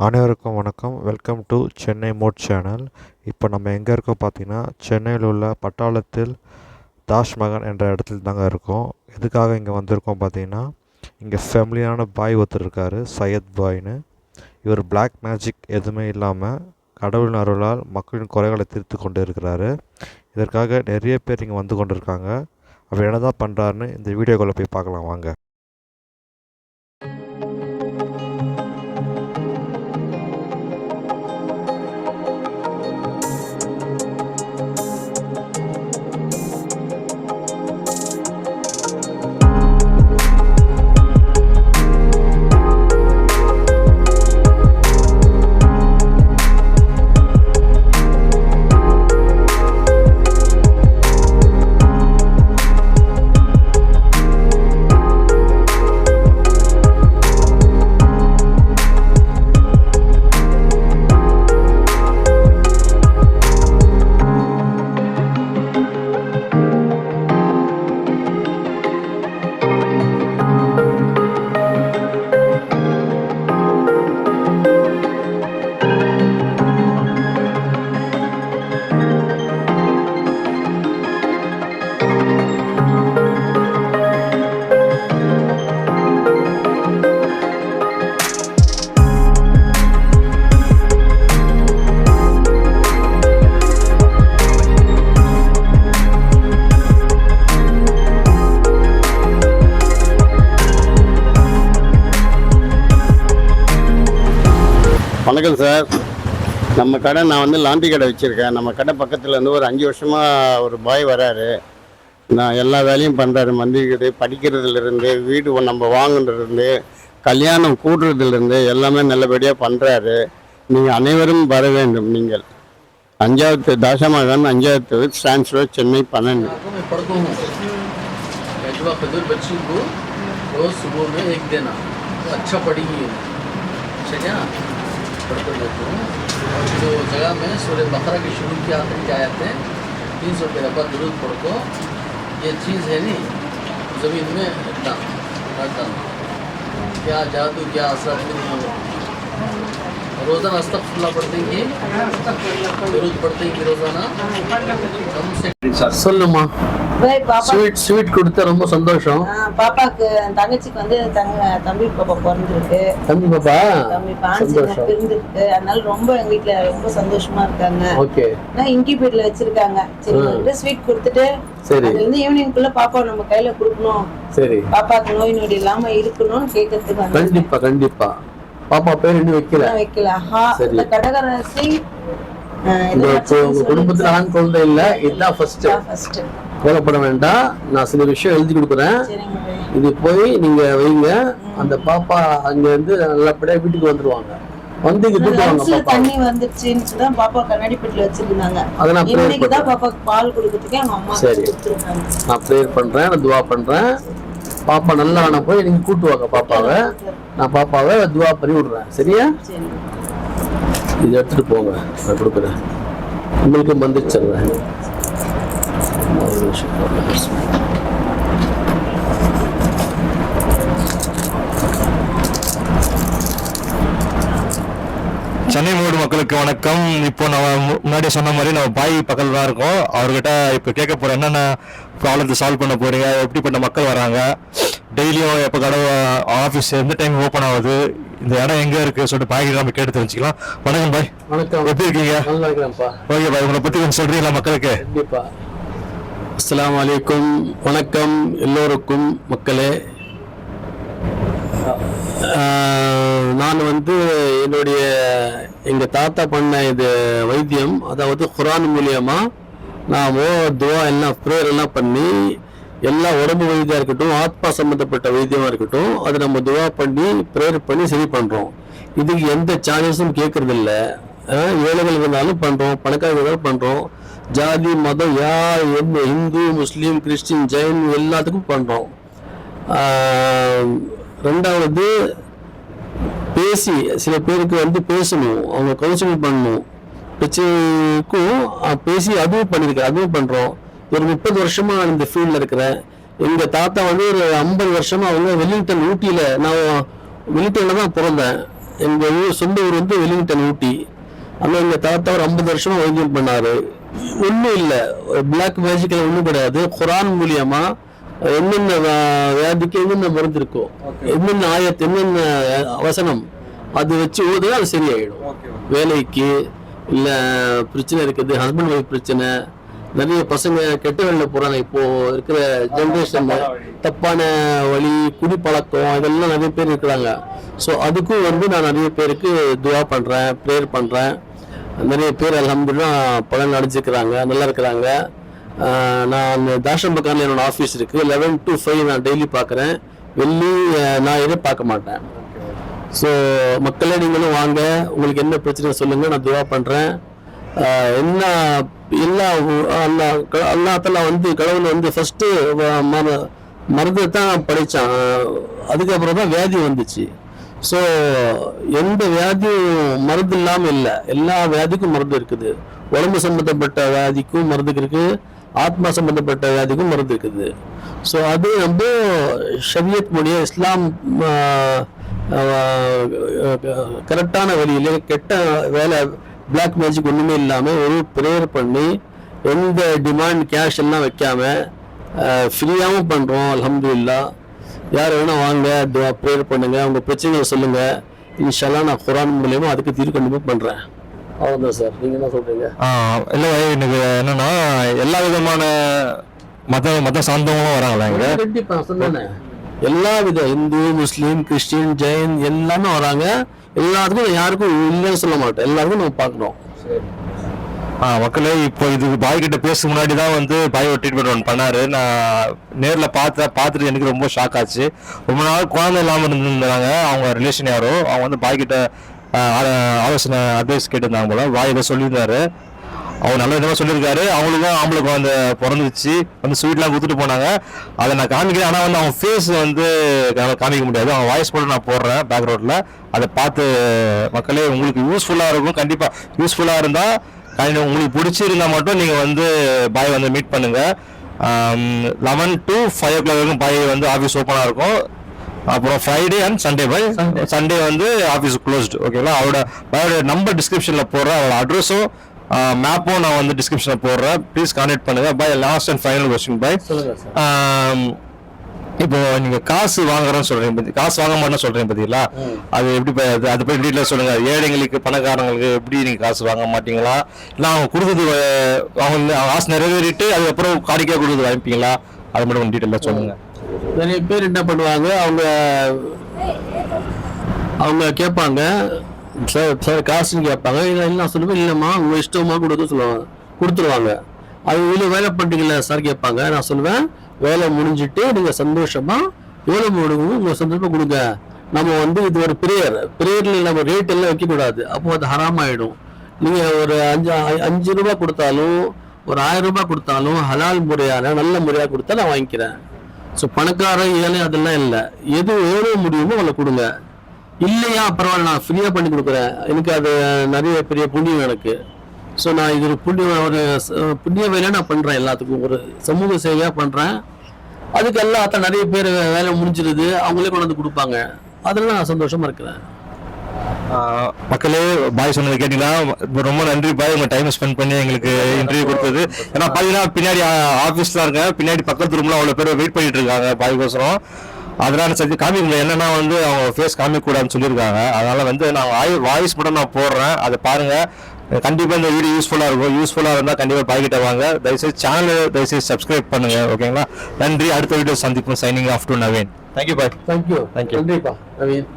அனைவருக்கும் வணக்கம். Welcome to Chennai mode channel. இப்போ நம்ம எங்கே இருக்கோம் பார்த்தீங்கன்னா, சென்னையில் உள்ள பட்டாளத்தில் தாஜ்மஹால் என்ற இடத்துல தாங்க இருக்கோம். எதுக்காக இங்கே வந்திருக்கோம் பார்த்தீங்கன்னா, இங்கே ஃபேமிலியான பாய் ஒருத்தர் இருக்கார், சையத் பாய்னு. இவர் பிளாக் மேஜிக் எதுவுமே இல்லாமல் கடவுளின் அருளால் மக்களின் குறைகளை தீர்த்து கொண்டு இருக்கிறாரு. இதற்காக நிறைய பேர் இங்கே வந்து கொண்டு இருக்காங்க. அவர் என்ன தான் பண்ணுறாருன்னு இந்த வீடியோக்குள்ளே போய் பார்க்கலாம் வாங்க. வணக்கம் சார். நம்ம கடை நான் வந்து லாண்ட்ரி கடை வச்சுருக்கேன். நம்ம கடை பக்கத்தில் இருந்து ஒரு 5 வருஷமாக ஒரு பாய் வராரு. நான் எல்லா வேலையும் பண்ணுறாரு. மந்திரிக்கிறது, படிக்கிறதுலேருந்து, வீடு நம்ம வாங்குறதுலேருந்து, கல்யாணம் கூடுறதுலேருந்து எல்லாமே நல்லபடியாக பண்ணுறாரு. நீங்கள் அனைவரும் வர வேண்டும். நீங்கள் 5வது தாஜ்மஹால் 5வது ஸ்டாண்ட்ஸ் ரோட், சென்னை 12. पढ़ते रहते हूँ। और जो जगह में सूर्य बकरा की शुरू की आखिरी आयत है 300 के रबा दुरूद पढ़ को ये चीज़ है नहीं ज़मीन में डालना क्या जादू क्या असर नहीं होगा। रोज़ाना अस्तगफिरुल्लाह पढ़ते हैं, दुरूद पढ़ते हैं रोज़ाना कम से சொல்லுமா. ஸ்வீட் கொடுத்த ரொம்ப சந்தோஷம். பாப்பாக்கு தங்கச்சிக்கு வந்து தம்பி பாப்பா பிறந்திருக்கு. தம்பி பாப்பா பிறந்திருக்கு. அதனால ரொம்ப எங்க வீட்டுல ரொம்ப சந்தோஷமா இருக்காங்க. ஓகே. இன்குபேட்டர்ல வச்சிருக்காங்க. சரி ஸ்வீட் கொடுத்துட்டு அது வந்து ஈவினிங்குள்ள பாப்பா நம்ம கையில கொடுக்கணும். சரி. பாப்பாக்கு நோய் நொடி இல்லாம இருக்கணும்னு கேட்கறதுக்கு. கண்டிப்பா கண்டிப்பா. பாப்பா பேர் இன்னும் வைக்கல. இந்த கடகராசி உங்க குடும்பத்துல ஆண் குழந்தை இல்ல, இதுதான் ஃபர்ஸ்ட். கவலைப்பட வேண்டாம். நான் சில விஷயம் எழுதி கொடுக்குறேன். இது போய் நீங்க வைங்க. அந்த பாப்பா அங்க இருந்து நல்லபடியா வீட்டுக்கு வந்துருவாங்க. வந்து தண்ணி வந்துருச்சுன்னு சொல்லி பாப்பா கண்ணாடி பெட்டில வச்சிருந்தாங்க. இன்னைக்குதான் பாப்பாக்கு பால் கொடுக்கறதுக்கு அவங்க அம்மா கொடுத்துருக்காங்க. நான் ப்ரேயர் பண்றேன், நான் துவா பண்றேன். பாப்பா நல்லா ஆன போய் நீங்க கூட்டுவாங்க பாப்பாவை. நான் பாப்பாவை துவா பண்ணி விடுறேன். சரியா? இதை எடுத்துட்டு போங்க. நான் கொடுக்குறேன். உங்களுக்கு வந்துடுச்சிடுறேன். சென்னை மூடு மக்களுக்கு வணக்கம். இப்போ நம்ம முன்னாடி சொன்ன மாதிரி நம்ம பாய் பக்கத்தில் தான் இருக்கோம். அவர்கிட்ட இப்போ கேட்க போகிறோம், என்னென்ன ப்ராப்ளத்தை சால்வ் பண்ண போகிறீங்க, எப்படிப்பட்ட மக்கள் வராங்க, டெய்லியும் எப்போ கடை ஆஃபீஸ் எந்த டைம் ஓப்பன் ஆகுது, இந்த இடம் எங்கே இருக்குது சொல்லிட்டு பாய்க்கு நம்ம கேட்டு தெரிஞ்சுக்கலாம். வணக்கம் பாய். வணக்கம். எப்படி இருக்கீங்க? நல்லா இருக்கிறேன்ப்பா. ஓகே பாய், உங்களை பற்றி கொஞ்சம் சொல்கிறீங்களா மக்களுக்கு? கண்டிப்பா. அஸ்ஸலாமு அலைக்கும். வணக்கம் எல்லோருக்கும் மக்களே. நான் வந்து என்னுடைய எங்கள் தாத்தா பண்ண இது வைத்தியம், அதாவது குரான் மூலியமா நான் துவா எல்லாம் ப்ரேயர் எல்லாம் பண்ணி எல்லா உடம்பு வைத்தியம் இருக்கட்டும், ஆத்மா சம்மந்தப்பட்ட வைத்தியமாக இருக்கட்டும், அதை நம்ம துவா பண்ணி ப்ரேயர் பண்ணி சரி பண்ணுறோம். இதுக்கு எந்த சார்ஜஸும் கேட்கறது இல்லை. ஏழைகள் இருந்தாலும் பண்ணுறோம், பணக்காரர்கள் இருந்தாலும் பண்ணுறோம். ஜாதி மதம் யார் எந்த இந்து முஸ்லீம் கிறிஸ்டின் ஜெயின் எல்லாத்துக்கும் பண்ணுறோம். ரெண்டாவது பேசி சில பேருக்கு வந்து பேசணும், அவங்க கவுன்சிலிங் பண்ணணும், பிரச்சனைக்கும் பேசி அதுவும் பண்ணியிருக்கேன், அதுவும் பண்ணுறோம். ஒரு 30 வருஷமா நான் இந்த ஃபீல்டில் இருக்கிறேன். எங்கள் தாத்தா வந்து ஒரு 50 வருஷமா அவங்க வெலிங்டன் ஊட்டியில், நான் வெலிங்டனில் தான் பிறந்தேன். எங்கள் சொந்த ஊர் வந்து வெலிங்டன், ஊட்டி. அங்கே எங்கள் தாத்தா ஒரு 50 வருஷமா வைத்தியம் பண்ணார். ஒன்றும் இல்லை, பிளாக் மேஜிக்கில் ஒன்றும் கிடையாது. குரான் மூலியமா என்னென்ன வியாதிக்கு என்னென்ன மருந்து இருக்கோ, என்னென்ன ஆயத்து, என்னென்ன வசனம் அது வச்சு ஓதுனா அது சரியாயிடும். வேலைக்கு இல்லை பிரச்சனை இருக்குது, ஹஸ்பண்ட் ஒய்ஃப் பிரச்சனை, நிறைய பசங்க கெட்ட வழியில் போகிறாங்க. இப்போ இருக்கிற ஜென்ரேஷன்ல தப்பான வழி, குடிப்பழக்கம், இதெல்லாம் நிறைய பேர் இருக்கிறாங்க. ஸோ அதுக்கும் வந்து நான் நிறைய பேருக்கு துவா பண்ணுறேன், ப்ரேயர் பண்ணுறேன். நிறைய பேர் அல்ஹம்துலில்லாஹ் பலன் அடைஞ்சிக்கிறாங்க, நல்லா இருக்கிறாங்க. நான் தாஷம்பக்காரில் என்னோட ஆஃபீஸ் இருக்குது. 11 to 5 நான் டெய்லி பார்க்குறேன். வெள்ளி ஞாயிறு பார்க்க மாட்டேன். ஸோ மக்களே, நீங்களும் வாங்க, உங்களுக்கு என்ன பிரச்சனை சொல்லுங்கள், நான் துவா பண்ணுறேன். என்ன அல்லாஹ்தாலா வந்து கடவுள் வந்து ஃபஸ்ட்டு மருந்தை தான் படைத்தான், அதுக்கப்புறம் தான் வியாதி வந்துச்சு. ஸோ எந்த வியாதியும் மருந்து இல்லாமல் இல்லை, எல்லா வியாதிக்கும் மருந்து இருக்குது. உடம்பு சம்மந்தப்பட்ட வியாதிக்கும் மருந்து இருக்குது, ஆத்மா சம்மந்தப்பட்ட வியாதிக்கும் மருந்து இருக்குது. ஸோ அது நம்ம ஷரியத் மொழிய இஸ்லாம் கரெக்டான வழியில் கெட்ட வேலை பிளாக் மேஜிக் ஒன்றுமே இல்லாமல் ஒரு ப்ரேயர் பண்ணி எந்த டிமாண்ட் கேஷ் எல்லாம் வைக்காம ஃப்ரீயாகவும் பண்ணுறோம். அல்ஹம்துலில்லாஹ். யார் வேணால் வாங்க, ப்ரேயர் பண்ணுங்க, உங்கள் பிரச்சனைகளை சொல்லுங்கள். இன்ஷால்லா நான் குரான் மூலியமா அதுக்கு தீர்வு கண்டிப்பாக பண்ணுறேன். அவ்வளோதான் சார். நீங்கள் என்ன சொல்கிறீங்க? இல்லை, எனக்கு என்னன்னா எல்லா விதமான மத சார்ந்தவங்களும் வராங்களா இங்கே? கண்டிப்பாக சொன்னேன். எல்லா வித இந்து, முஸ்லீம், கிறிஸ்டின், ஜெயின் எல்லாமே வராங்க. எல்லாத்துக்கும் யாருக்கும் இல்லைன்னு சொல்ல மாட்டேன், எல்லாருக்கும் நம்ம பார்க்குறோம். மக்களே, இப்போ இதுக்கு பாய் கிட்ட பேச முன்னாடி தான் வந்து பாய் ஒரு ட்ரீட்மெண்ட் ஒன்று பண்ணாரு. நான் நேரில் பார்த்துட்டு எனக்கு ரொம்ப ஷாக் ஆச்சு. ரொம்ப நாள் குழந்தை இல்லாமல் இருந்திருந்தாங்க. அவங்க ரிலேஷன் யாரோ, அவங்க வந்து பாய் கிட்ட ஆலோசனை அட்வைஸ் கேட்டிருந்தாங்க போல. பாய் இதை சொல்லியிருந்தாரு. அவர் நல்ல விதமாக சொல்லியிருக்காரு. அவங்களுக்கும் ஆம்பளை குழந்தை பிறந்துச்சு, வந்து ஸ்வீட்லாம் கொடுத்துட்டு போனாங்க. அதை நான் காமிக்கிறேன். ஆனால் வந்து அவங்க ஃபேஸ் வந்து காமிக்க முடியாது. அவங்க வாய்ஸ் போட்டு நான் போடுறேன் பேக்ரவுண்டில். அதை பார்த்து மக்களே உங்களுக்கு யூஸ்ஃபுல்லாக இருக்கும். கண்டிப்பாக யூஸ்ஃபுல்லாக இருந்தால் உங்களுக்கு பிடிச்சிருந்தா மட்டும் நீங்கள் வந்து பாய் வந்து மீட் பண்ணுங்கள். 11 to 5 o'clock வரைக்கும் பாய் வந்து ஆஃபீஸ் ஓப்பனாக இருக்கும். அப்புறம் ஃப்ரைடே அண்ட் சண்டே சண்டே வந்து ஆஃபீஸ் க்ளோஸ்டு. ஓகேங்களா? அவரோட நம்பர் டிஸ்கிரிப்ஷனில் போடுறேன். அவரோட அட்ரஸும் மேப்பும் நான் வந்து டிஸ்கிரிப்ஷனில் போடுறேன். ப்ளீஸ் கான்டாக்ட் பண்ணுங்கள். பாய், லாஸ்ட் அண்ட் ஃபைனல் கொஸ்டின் பாய். இப்போ நீங்க காசு வாங்குறோம்னு சொல்றீங்க, காசு வாங்க மாட்டேன்னு சொல்றீங்க பார்த்தீங்களா? அது எப்படி அதை போய் டீட்டெயில் சொல்லுங்க. ஏழைங்களுக்கு, பணக்காரங்களுக்கு எப்படி நீங்க காசு வாங்க மாட்டீங்களா? இல்லை அவங்க கொடுக்குறது அவங்க காசு நிறைவேறிட்டு அதுக்கப்புறம் காணிக்கா கொடுக்குறது வாங்கிப்பீங்களா? அதை மட்டும் டீட்டெயிலாக சொல்லுங்க. நிறைய பேர் என்ன பண்ணுவாங்க, அவங்க கேட்பாங்க, சார் காசுன்னு கேட்பாங்க. இல்லை சொல்லுவேன், இல்லைம்மா உங்க இஷ்டமா கொடுத்துருவாங்க. அது இவ்வளோ வேலை பண்ணுறீங்களா சார் கேட்பாங்க. நான் சொல்லுவேன், வேலை முடிஞ்சிட்டு நீங்கள் சந்தோஷமா எவ்வளோ முடியும் உங்கள் சந்தோஷமா கொடுங்க. நம்ம வந்து இது ஒரு ப்ரேயரில் நம்ம ரேட் எல்லாம் வைக்கக்கூடாது, அப்போ அது ஹராம் ஆகிடும். நீங்கள் ஒரு 5 ரூபா கொடுத்தாலும் ஒரு 1000 ரூபாய் கொடுத்தாலும் ஹலால் முறையான நல்ல முறையாக கொடுத்தா நான் வாங்கிக்கிறேன். ஸோ பணக்காரன் ஏழை அதெல்லாம் இல்லை, எது எவ்வளோ முடியுமோ அவளை கொடுங்க. இல்லையா பரவாயில்ல, நான் ஃப்ரீயாக பண்ணி கொடுக்குறேன், எனக்கு அது நிறைய பெரிய புண்ணியம் எனக்கு. ஸோ நான் இது ஒரு புண்ணிய வேலையை நான் பண்ணுறேன், எல்லாத்துக்கும் ஒரு சமூக சேவையாக பண்ணுறேன். அதுக்கு எல்லாத்தான் நிறைய பேர் வேலை முடிஞ்சிருது, அவங்களே கொண்டு வந்து கொடுப்பாங்க. அதெல்லாம் நான் சந்தோஷமாக இருக்கிறேன். மக்களே, பாய் சொன்னது கேட்டீங்கன்னா ரொம்ப நன்றி பாய், உங்க டைம் ஸ்பெண்ட் பண்ணி எங்களுக்கு இன்டர்வியூ கொடுத்தது. ஏன்னா பாத்தீங்கன்னா பின்னாடி ஆஃபீஸ்லாம் இருக்கேன், பின்னாடி பக்கத்து ரூம்ல அவ்வளோ பேர் வெயிட் பண்ணிட்டு இருக்காங்க பாய்க்கோசரம். அதனால சரி காமிக்க முடியல, என்னன்னா வந்து அவங்க ஃபேஸ் காமிக்க கூடாதுன்னு சொல்லியிருக்காங்க. அதனால வந்து நான் வாய்ஸ் மட்டும் நான் போடுறேன், அதை பாருங்க. கண்டிப்பாக இந்த வீடியோ யூஸ்ஃபுல்லாக இருக்கும். யூஸ்ஃபுல்லாக இருந்தால் கண்டிப்பாக பாய்கிட்ட வாங்க. தயவுசெய்து சேனலை தயவுசெய்து சப்ஸ்கிரைப் பண்ணுங்க. ஓகேங்களா? நன்றி. அடுத்த வீடியோ சந்திப்போம். Signing off to Naveen. Thank you bye. Thank you. நன்றிப்பா நவீன்.